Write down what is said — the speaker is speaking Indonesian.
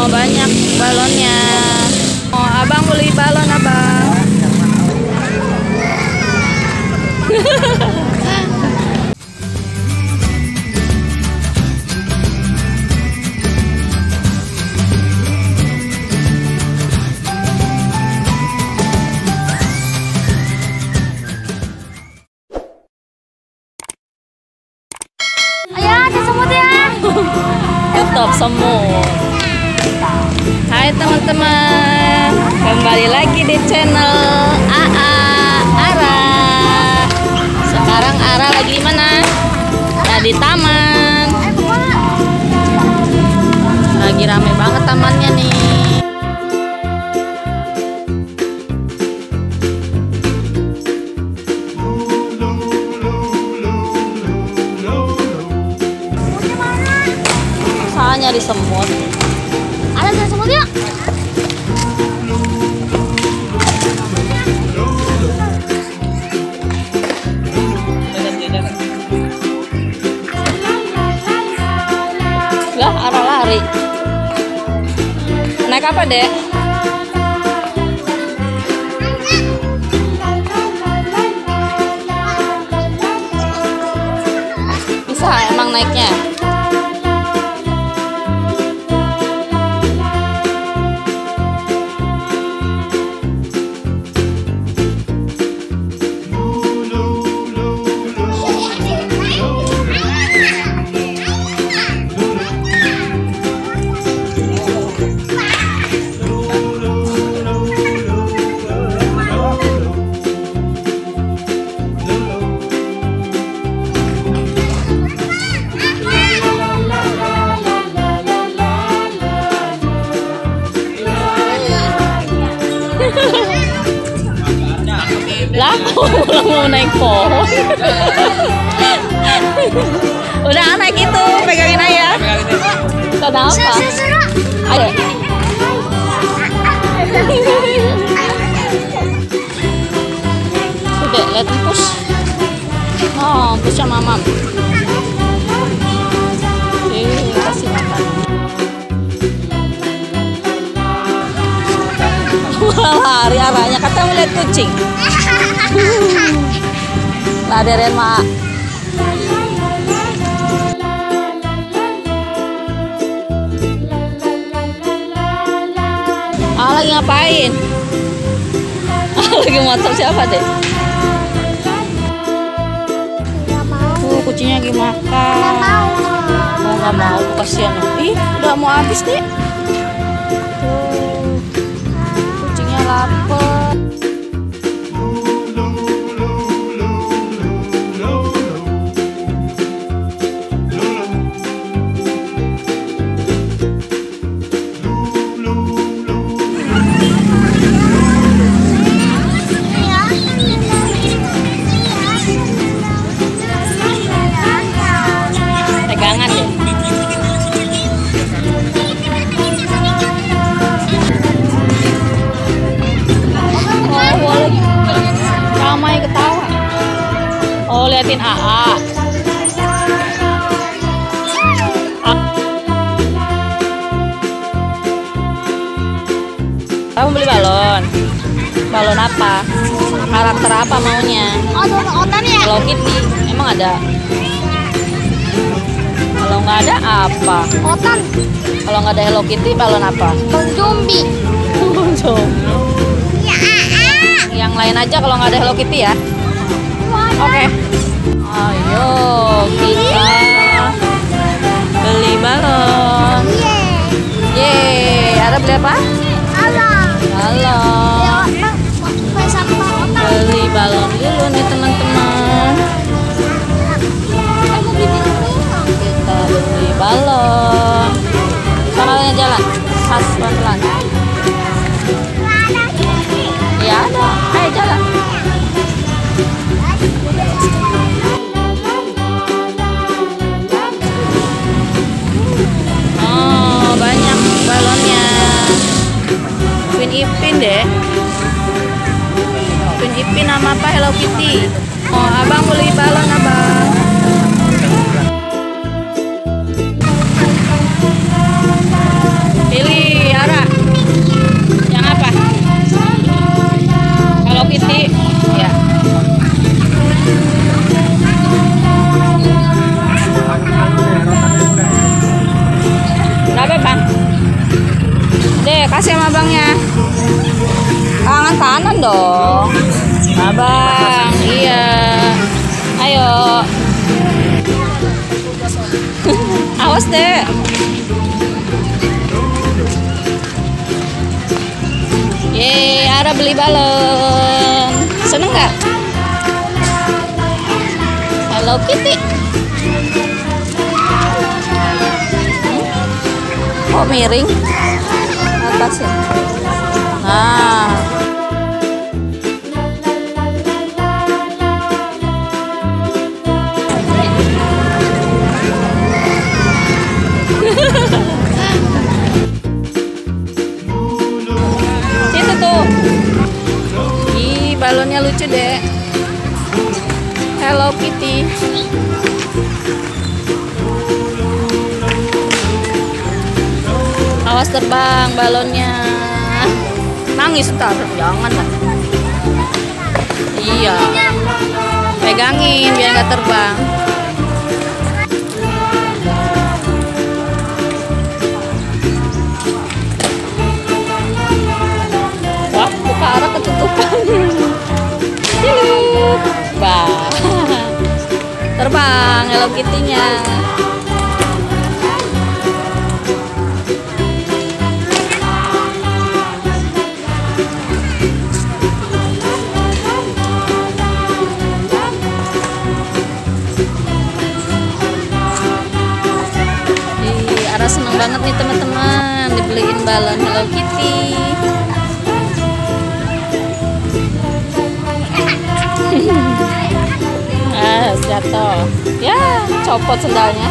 Oh, banyak balonnya. Oh, abang beli balon, abang. Tutup semut. Hai teman-teman, kembali lagi di channel Ara. Sekarang Ara lagi di mana? Nah, di taman. Lagi rame banget tamannya nih. Nyari semut. Ada semut yuk. Lah, arah lari. Naik apa, Dek? Bisa emang naiknya? Lah, aku mau naik pohon. Udah naik itu, pegangin aja. Kenapa? Ayo. Udah, lihat push. Oh, push sama mamam. Kasih makan. Lari arahnya, katanya mau lihat kucing. Laderin mak. Lagi ngapain? Lagi motor siapa, Dek? Kucingnya lagi makan. Oh, nggak mau, kasihan. Ih, udah mau habis, Dek. Kucingnya lapar. Pegangan deh. Oh, boleh. Ramai ketawa. Oh, liatin AA. Kamu beli balon? Balon apa? Karakter apa maunya? Oh, otan ya? Hello Kitty. Emang ada? Kalau nggak ada apa? Otan. Kalau nggak ada Hello Kitty, balon apa? Zombie. Ya, Yang lain aja kalau nggak ada Hello Kitty ya. Oke. Ayo kita beli balon. Yeay. Ada beli apa? Halo. Halo. Beli balon dulu nih teman-teman. Kita beli balon. Caranya jalan. Pas pelan-pelan. Ya ada. Ayo jalan. Oh, banyak balonnya. Ipin deh. Ipin nama apa? Hello Kitty. Oh, abang beli balon, abang. Pilih. Makasih sama abangnya. Tangan kanan dong. Abang, iya. Ayo. Awas deh. Yeay, Ara beli balon. Seneng nggak? Hello Kitty. Kok miring? Atas ya. Nah. Situ tuh. Ih, balonnya lucu deh. Hello Kitty. Awas terbang balonnya. Nangis ntar, jangan lah. Iya. Pegangin biar nggak terbang. Wah, buka arah ketutupan. Ciluk. Bah. Terbang Hello Kitty-nya. Ara seneng banget nih teman-teman dibeliin balon Hello Kitty. Jatuh. Ya, copot sendalnya.